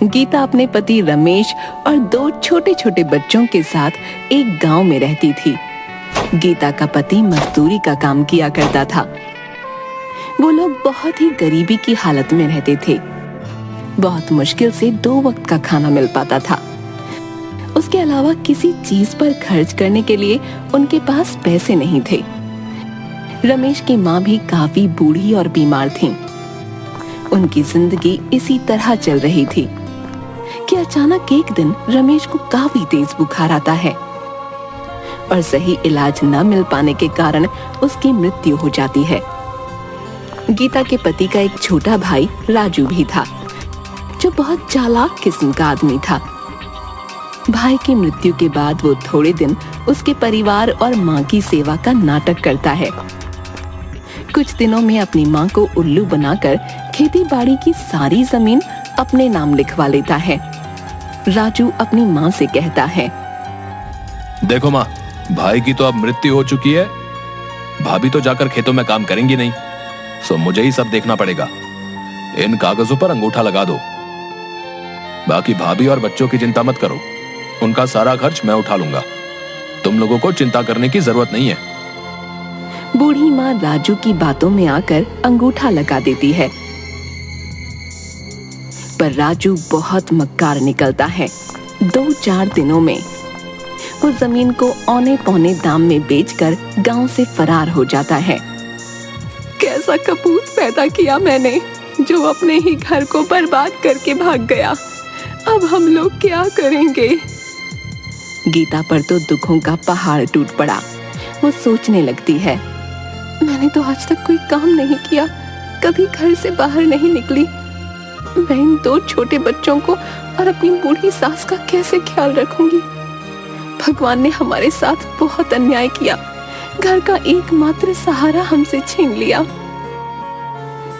गीता अपने पति रमेश और 2 छोटे छोटे बच्चों के साथ एक गांव में रहती थी। गीता का पति मजदूरी का काम किया करता था। वो लोग बहुत ही गरीबी की हालत में रहते थे। बहुत मुश्किल से 2 वक्त का खाना मिल पाता था। उसके अलावा किसी चीज पर खर्च करने के लिए उनके पास पैसे नहीं थे। रमेश की माँ भी काफी बूढ़ी और बीमार थीं। उनकी जिंदगी इसी तरह चल रही थी कि अचानक एक दिन रमेश को काफी तेज बुखार आता है और सही इलाज न मिल पाने के कारण उसकी मृत्यु हो जाती है। गीता के पति का एक छोटा भाई राजू भी था, जो बहुत चालाक किस्म का आदमी था। भाई की मृत्यु के बाद वो थोड़े दिन उसके परिवार और माँ की सेवा का नाटक करता है। कुछ दिनों में अपनी माँ को उल्लू बनाकर खेती बाड़ी की सारी जमीन अपने नाम लिखवा लेता है। राजू अपनी माँ से कहता है, देखो माँ, भाई की तो अब मृत्यु हो चुकी है। भाभी तो जाकर खेतों में काम करेंगी नहीं, सो मुझे ही सब देखना पड़ेगा। इन कागजों पर अंगूठा लगा दो। बाकी भाभी और बच्चों की चिंता मत करो, उनका सारा खर्च मैं उठा लूंगा। तुम लोगों को चिंता करने की जरूरत नहीं है। बूढ़ी माँ राजू की बातों में आकर अंगूठा लगा देती है, पर राजू बहुत मक्कार निकलता है। 2-4 दिनों में वो जमीन को औने पौने दाम में बेचकर गांव से फरार हो जाता है। कैसा कपूत पैदा किया मैंने, जो अपने ही घर को बर्बाद करके भाग गया। अब हम लोग क्या करेंगे? गीता पर तो दुखों का पहाड़ टूट पड़ा। वो सोचने लगती है, मैंने तो आज तक कोई काम नहीं किया, कभी घर से बाहर नहीं निकली। मैं इन 2 छोटे बच्चों को और अपनी बूढ़ी सास का कैसे ख्याल रखूंगी? भगवान ने हमारे साथ बहुत अन्याय किया। घर का एकमात्र सहारा हमसे छीन लिया।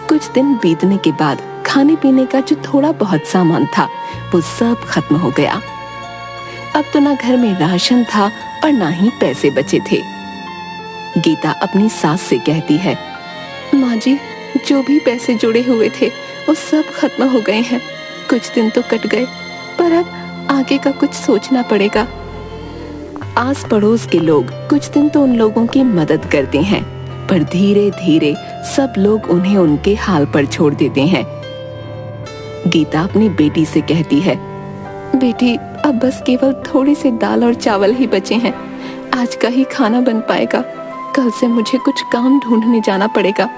कुछ दिन बीतने के बाद खाने पीने का जो थोड़ा बहुत सामान था वो सब खत्म हो गया। अब तो ना घर में राशन था और ना ही पैसे बचे थे। गीता अपनी सास से कहती है, माँ जी, जो भी पैसे जुड़े हुए थे वो सब खत्म हो गए हैं। कुछ दिन तो कट गए, पर अब आगे का कुछ सोचना पड़ेगा। आस पड़ोस के लोग कुछ दिन तो उन लोगों की मदद करते हैं, पर धीरे धीरे सब लोग उन्हें उनके हाल पर छोड़ देते हैं। गीता अपनी बेटी से कहती है, बेटी, अब बस केवल थोड़े से दाल और चावल ही बचे हैं। आज का ही खाना बन पाएगा। कल से मुझे कुछ काम ढूंढने जाना पड़ेगा।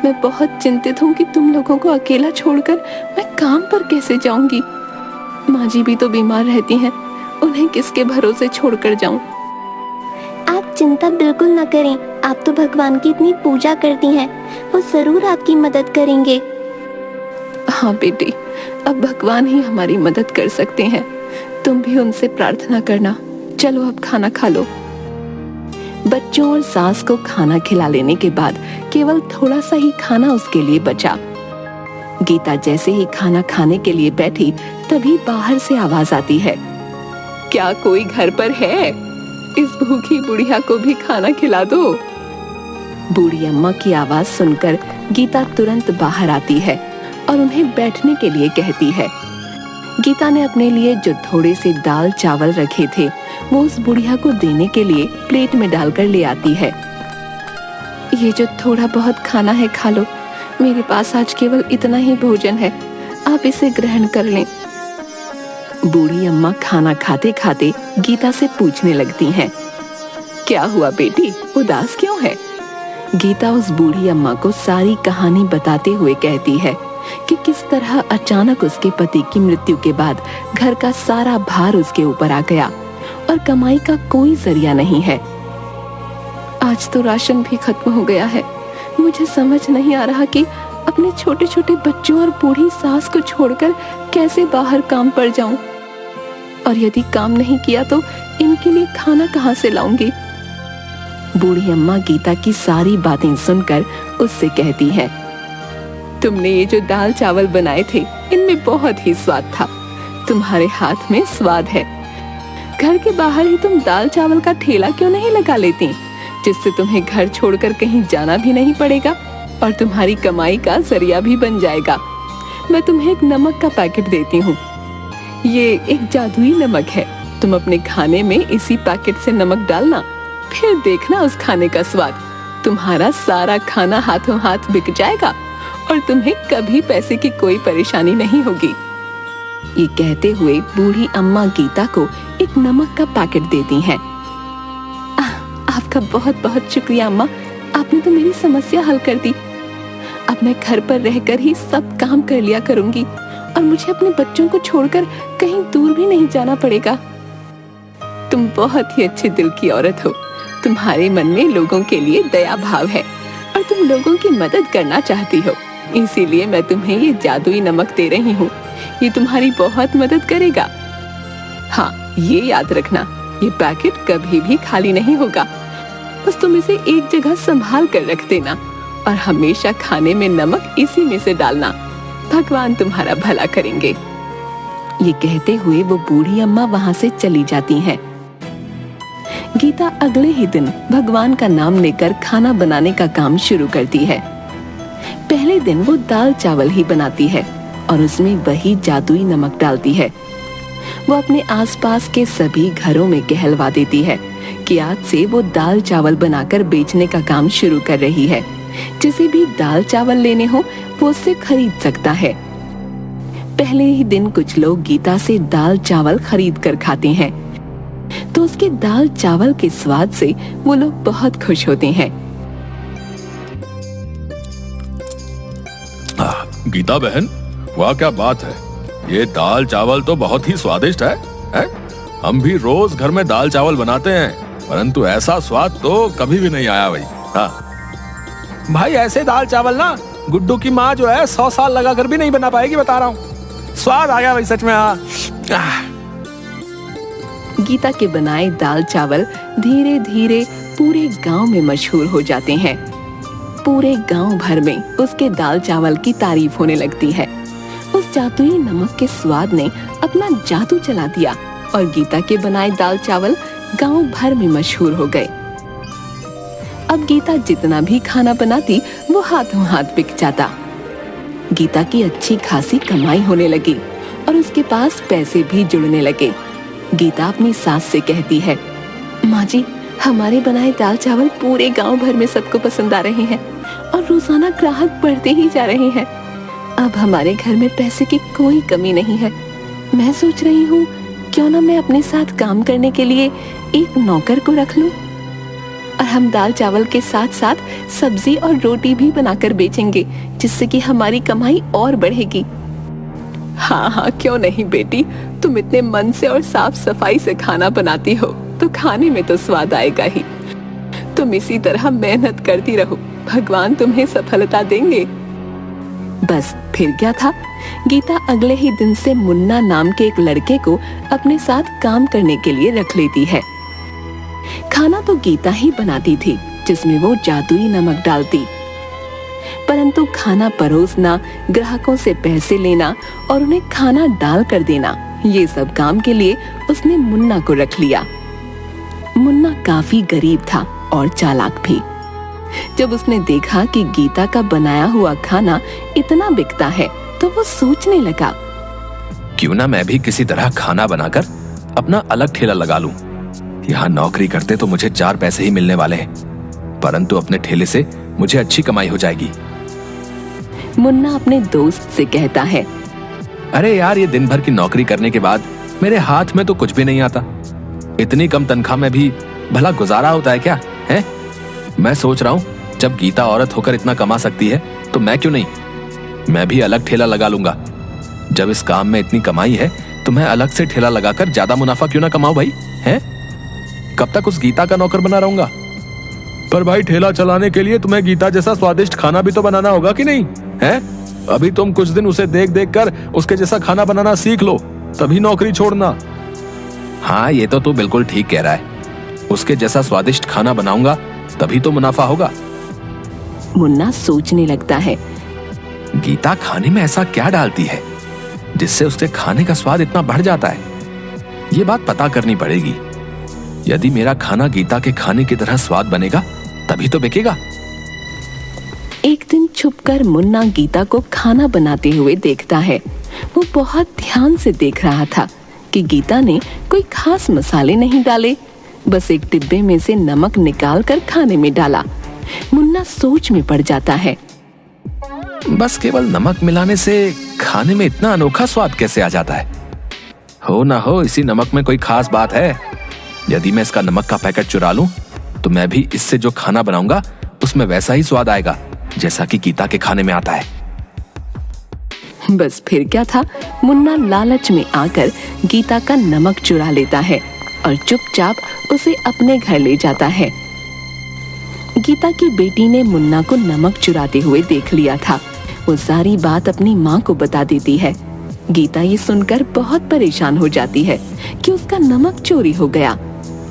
मैं बहुत चिंतित हूँ कि तुम लोगों को अकेला छोड़कर मैं काम पर कैसे जाऊंगी। माँ जी भी तो बीमार रहती हैं, उन्हें किसके भरोसे छोड़कर जाऊं? आप चिंता बिल्कुल न करें। आप तो भगवान की इतनी पूजा करती हैं, वो जरूर आपकी मदद करेंगे। हाँ बेटी, अब भगवान ही हमारी मदद कर सकते हैं। तुम भी उनसे प्रार्थना करना। चलो अब खाना खा लो। बच्चों और सास को खाना खिला लेने के बाद केवल थोड़ा सा ही खाना उसके लिए बचा। गीता जैसे ही खाना खाने के लिए बैठी, तभी बाहर से आवाज आती है, क्या कोई घर पर है? इस भूखी बुढ़िया को भी खाना खिला दो। बूढ़ी अम्मा की आवाज सुनकर गीता तुरंत बाहर आती है और उन्हें बैठने के लिए कहती है। गीता ने अपने लिए जो थोड़े से दाल चावल रखे थे वो उस बुढ़िया को देने के लिए प्लेट में डालकर ले आती है। ये जो थोड़ा बहुत खाना है खा लो, मेरे पास आज केवल इतना ही भोजन है, आप इसे ग्रहण कर लें। बूढ़ी अम्मा खाना खाते खाते गीता से पूछने लगती हैं, क्या हुआ बेटी, उदास क्यों है? गीता उस बूढ़ी अम्मा को सारी कहानी बताते हुए कहती है कि किस तरह अचानक उसके पति की मृत्यु के बाद घर का सारा भार उसके ऊपर आ गया और कमाई का कोई जरिया नहीं है। आज तो राशन भी खत्म हो गया है। मुझे समझ नहीं आ रहा कि अपने छोटे छोटे बच्चों और बूढ़ी सास को छोड़कर कैसे बाहर काम पर जाऊं, और यदि काम नहीं किया तो इनके लिए खाना कहां से लाऊंगी? बूढ़ी अम्मा गीता की सारी बातें सुनकर उससे कहती है, तुमने ये जो दाल चावल बनाए थे इनमें बहुत ही स्वाद था। तुम्हारे हाथ में स्वाद है। घर के बाहर ही तुम दाल चावल का ठेला क्यों नहीं लगा लेती, जिससे तुम्हें घर छोड़कर कहीं जाना भी नहीं पड़ेगा और तुम्हारी कमाई का जरिया भी बन जाएगा। मैं तुम्हें एक नमक का पैकेट देती हूँ। ये एक जादुई नमक है। तुम अपने खाने में इसी पैकेट से नमक डालना, फिर देखना उस खाने का स्वाद। तुम्हारा सारा खाना हाथों हाथ बिक जाएगा और तुम्हें कभी पैसे की कोई परेशानी नहीं होगी। ये कहते हुए बूढ़ी अम्मा गीता को एक नमक का पैकेट देती हैं। आपका बहुत बहुत शुक्रिया अम्मा, आपने तो मेरी समस्या हल कर दी। अब मैं घर पर रहकर ही सब काम कर लिया करूंगी और मुझे अपने बच्चों को छोड़कर कहीं दूर भी नहीं जाना पड़ेगा। तुम बहुत ही अच्छे दिल की औरत हो। तुम्हारे मन में लोगों के लिए दया भाव है और तुम लोगों की मदद करना चाहती हो, इसीलिए मैं तुम्हें ये जादुई नमक दे रही हूँ। ये तुम्हारी बहुत मदद करेगा। हाँ, ये याद रखना, ये पैकेट कभी भी खाली नहीं होगा। बस तुम इसे एक जगह संभाल कर रख देना और हमेशा खाने में नमक इसी में से डालना। भगवान तुम्हारा भला करेंगे। ये कहते हुए वो बूढ़ी अम्मा वहाँ से चली जाती हैं। गीता अगले ही दिन भगवान का नाम लेकर खाना बनाने का काम शुरू करती है। पहले दिन वो दाल चावल ही बनाती है और उसमें वही जादुई नमक डालती है। वो अपने आसपास के सभी घरों में कहलवा देती है कि आज से वो दाल चावल बनाकर बेचने का काम शुरू कर रही है। जिसे भी दाल चावल लेने हो वो उससे खरीद सकता है। पहले ही दिन कुछ लोग गीता से दाल चावल खरीद कर खाते हैं तो उसके दाल चावल के स्वाद से वो लोग बहुत खुश होते हैं। गीता बहन, वाह क्या बात है। ये दाल चावल तो बहुत ही स्वादिष्ट है? हम भी रोज घर में दाल चावल बनाते हैं, परंतु ऐसा स्वाद तो कभी भी नहीं आया भाई। हाँ भाई, ऐसे दाल चावल ना गुड्डू की माँ जो है 100 साल लगा कर भी नहीं बना पाएगी, बता रहा हूँ। स्वाद आ गया भाई सच में। हाँ, गीता के बनाए दाल चावल धीरे धीरे पूरे गांव में मशहूर हो जाते हैं। पूरे गांव भर में उसके दाल चावल की तारीफ होने लगती है। उस जादुई नमक के स्वाद ने अपना जादू चला दिया और गीता के बनाए दाल चावल गांव भर में मशहूर हो गए। अब गीता जितना भी खाना बनाती वो हाथों हाथ बिक जाता। गीता की अच्छी खासी कमाई होने लगी और उसके पास पैसे भी जुड़ने लगे। गीता अपनी सास से कहती है, माँ जी, हमारे बनाए दाल चावल पूरे गांव भर में सबको पसंद आ रहे हैं और रोजाना ग्राहक बढ़ते ही जा रहे हैं। अब हमारे घर में पैसे की कोई कमी नहीं है। मैं सोच रही हूँ क्यों ना मैं अपने साथ काम करने के लिए एक नौकर को रख लूं और हम दाल चावल के साथ साथ सब्जी और रोटी भी बनाकर बेचेंगे, जिससे कि हमारी कमाई और बढ़ेगी। हाँ हाँ, क्यों नहीं बेटी, तुम इतने मन से और साफ सफाई से खाना बनाती हो तो खाने में तो स्वाद आएगा ही। तुम इसी तरह मेहनत करती रहो, भगवान तुम्हें सफलता देंगे। बस फिर क्या था, गीता अगले ही दिन से मुन्ना नाम के एक लड़के को अपने साथ काम करने के लिए रख लेती है। खाना तो गीता ही बनाती थी, जिसमें वो जादुई नमक डालती, परंतु खाना परोसना, ग्राहकों से पैसे लेना और उन्हें खाना डाल कर देना, ये सब काम के लिए उसने मुन्ना को रख लिया। मुन्ना काफी गरीब था और चालाक भी। जब उसने देखा कि गीता का बनाया हुआ खाना इतना बिकता है तो वो सोचने लगा, क्यों ना मैं भी किसी तरह खाना बनाकर अपना अलग ठेला लगा लूं। यहाँ नौकरी करते तो मुझे 4 पैसे ही मिलने वाले हैं, परंतु अपने ठेले से मुझे अच्छी कमाई हो जाएगी। मुन्ना अपने दोस्त से कहता है, अरे यार, ये दिन भर की नौकरी करने के बाद मेरे हाथ में तो कुछ भी नहीं आता। इतनी कम तनख्वाह में भी भला गुजारा होता है क्या? है? मैं सोच रहा हूँ जब गीता औरत होकर इतना कमा सकती है तो मैं क्यों नहीं, मैं भी अलग ठेला लगा लूंगा। जब इस काम में इतनी कमाई है तो मैं अलग से ठेला लगाकर ज्यादा मुनाफा क्यों ना कमाऊं भाई? है? कब तक उस गीता का नौकर बना रहूंगा? पर भाई, ठेला चलाने के लिए तुम्हें गीता जैसा स्वादिष्ट खाना भी तो बनाना होगा कि नहीं है? अभी तुम कुछ दिन उसे देख देख कर उसके जैसा खाना बनाना सीख लो, तभी नौकरी छोड़ना। हाँ, ये तो तू बिल्कुल ठीक कह रहा है। उसके जैसा स्वादिष्ट खाना बनाऊंगा तभी तो मुनाफा होगा। मुन्ना सोचने लगता है, गीता खाने में ऐसा क्या डालती है जिससे उसके खाने का स्वाद इतना बढ़ जाता है? ये बात पता करनी पड़ेगी। यदि मेरा खाना गीता के खाने की तरह स्वाद बनेगा तभी तो बिकेगा। एक दिन छुपकर मुन्ना गीता को खाना बनाते हुए देखता है। वो बहुत ध्यान से देख रहा था कि गीता ने कोई खास मसाले नहीं डाले, बस एक डिब्बे में से नमक निकाल कर खाने में डाला। मुन्ना सोच में पड़ जाता है। बस केवल नमक मिलाने से खाने में इतना अनोखा स्वाद कैसे आ जाता है? हो ना हो इसी नमक में कोई खास बात है। यदि मैं इसका नमक का पैकेट चुरा लूं, तो मैं भी इससे जो खाना बनाऊंगा उसमें वैसा ही स्वाद आएगा जैसा कि गीता के खाने में आता है। बस फिर क्या था, मुन्ना लालच में आकर गीता का नमक चुरा लेता है और चुपचाप उसे अपने घर ले जाता है। गीता की बेटी ने मुन्ना को नमक चुराते हुए देख लिया था। वो सारी बात अपनी माँ को बता देती है। गीता ये सुनकर बहुत परेशान हो जाती है कि उसका नमक चोरी हो गया।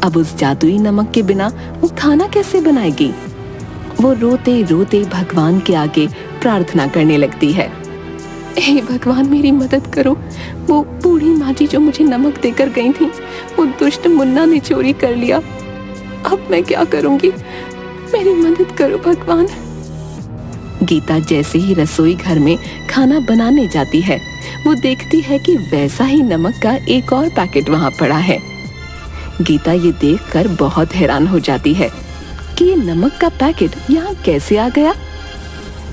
अब उस जादुई नमक के बिना वो खाना कैसे बनाएगी? वो रोते रोते भगवान के आगे प्रार्थना करने लगती है। हे भगवान, मेरी मदद करो। वो बूढ़ी माँ जी जो मुझे नमक देकर गई थी, वो दुष्ट मुन्ना ने चोरी कर लिया। अब मैं क्या करूंगी? मेरी मदद करो भगवान। गीता जैसे ही रसोई घर में खाना बनाने जाती है, वो देखती है कि वैसा ही नमक का एक और पैकेट वहां पड़ा है। गीता ये देखकर बहुत हैरान हो जाती है कि ये नमक का पैकेट यहाँ कैसे आ गया।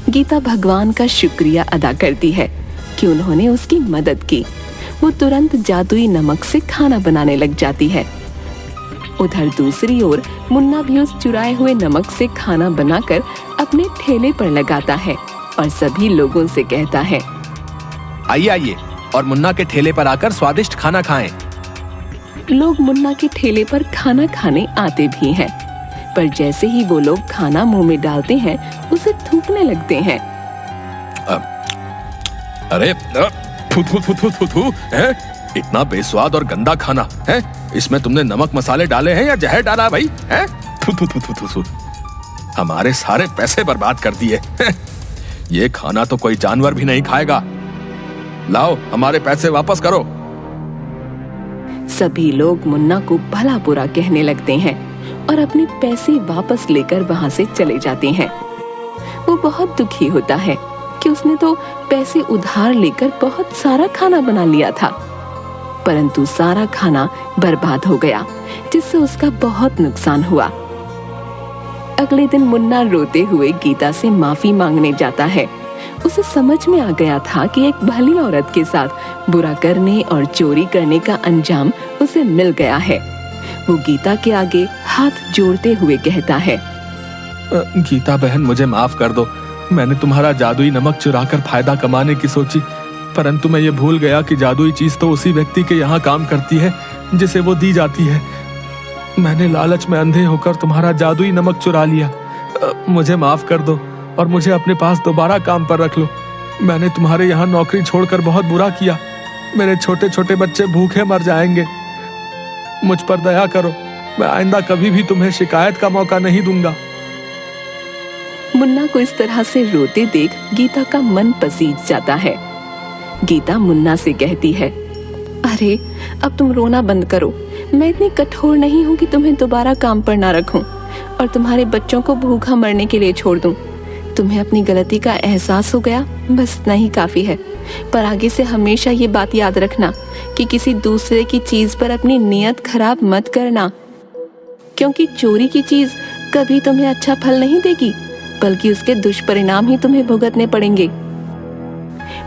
गीता भगवान का शुक्रिया अदा करती है कि उन्होंने उसकी मदद की। वो तुरंत जादुई नमक से खाना बनाने लग जाती है। उधर दूसरी ओर मुन्ना भी उस चुराए हुए नमक से खाना बनाकर अपने ठेले पर लगाता है और सभी लोगों से कहता है, आइए आइए और मुन्ना के ठेले पर आकर स्वादिष्ट खाना खाएं। लोग मुन्ना के ठेले पर खाना खाने आते भी हैं, पर जैसे ही वो लोग खाना मुंह में डालते हैं, उसे थूकने लगते हैं। अरे थू थू थू थू थू थू, हैं? इतना बेस्वाद और गंदा खाना है। इसमें तुमने नमक मसाले डाले हैं या जहर डाला है भाई? हैं? थू थू थू थू थू थू। हमारे सारे पैसे बर्बाद कर दिए। ये खाना तो कोई जानवर भी नहीं खाएगा। लाओ हमारे पैसे वापस करो। सभी लोग मुन्ना को भला बुरा कहने लगते हैं और अपने पैसे वापस लेकर वहां से चले जाते हैं। वो बहुत दुखी होता है कि उसने तो पैसे उधार लेकर बहुत सारा खाना बना लिया था, परंतु सारा खाना बर्बाद हो गया, जिससे उसका बहुत नुकसान हुआ। अगले दिन मुन्ना रोते हुए गीता से माफी मांगने जाता है। उसे समझ में आ गया था कि एक भली औरत के साथ बुरा करने और चोरी करने का अंजाम उसे मिल गया है। वो गीता के आगे हाथ जोड़ते हुए कहता है, गीता बहन, मुझे माफ कर दो। मैंने तुम्हारा जादुई नमक चुराकर फायदा कमाने की सोची, परंतु मैं ये भूल गया कि जादुई चीज तो उसी व्यक्ति के यहाँ काम करती है जिसे वो दी जाती है। मैंने लालच में अंधे होकर तुम्हारा जादुई नमक चुरा लिया। मुझे माफ कर दो और मुझे अपने पास दोबारा काम पर रख लो। मैंने तुम्हारे यहाँ नौकरी छोड़कर बहुत बुरा किया। मेरे छोटे छोटे बच्चे भूखे मर जाएंगे। मुझ पर दया करो। मैं आइंदा कभी भी तुम्हें शिकायत का मौका नहीं दूंगा। मुन्ना को इस तरह से रोते देख गीता का मन पसीज जाता है। गीता मुन्ना से कहती है, अरे अब तुम रोना बंद करो। मैं इतनी कठोर नहीं हूँ कि तुम्हें दोबारा काम पर ना रखूं और तुम्हारे बच्चों को भूखा मरने के लिए छोड़ दूं। तुम्हें अपनी गलती का एहसास हो गया, बस इतना ही काफी है। पर आगे से हमेशा ये बात याद रखना कि किसी दूसरे की चीज पर अपनी नीयत खराब मत करना, क्योंकि चोरी की चीज कभी तुम्हें अच्छा फल नहीं देगी, बल्कि उसके दुष्परिणाम ही तुम्हें भुगतने पड़ेंगे।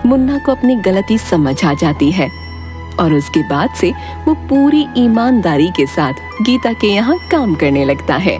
मुन्ना को अपनी गलती समझ आ जाती है और उसके बाद से वो पूरी ईमानदारी के साथ गीता के यहाँ काम करने लगता है।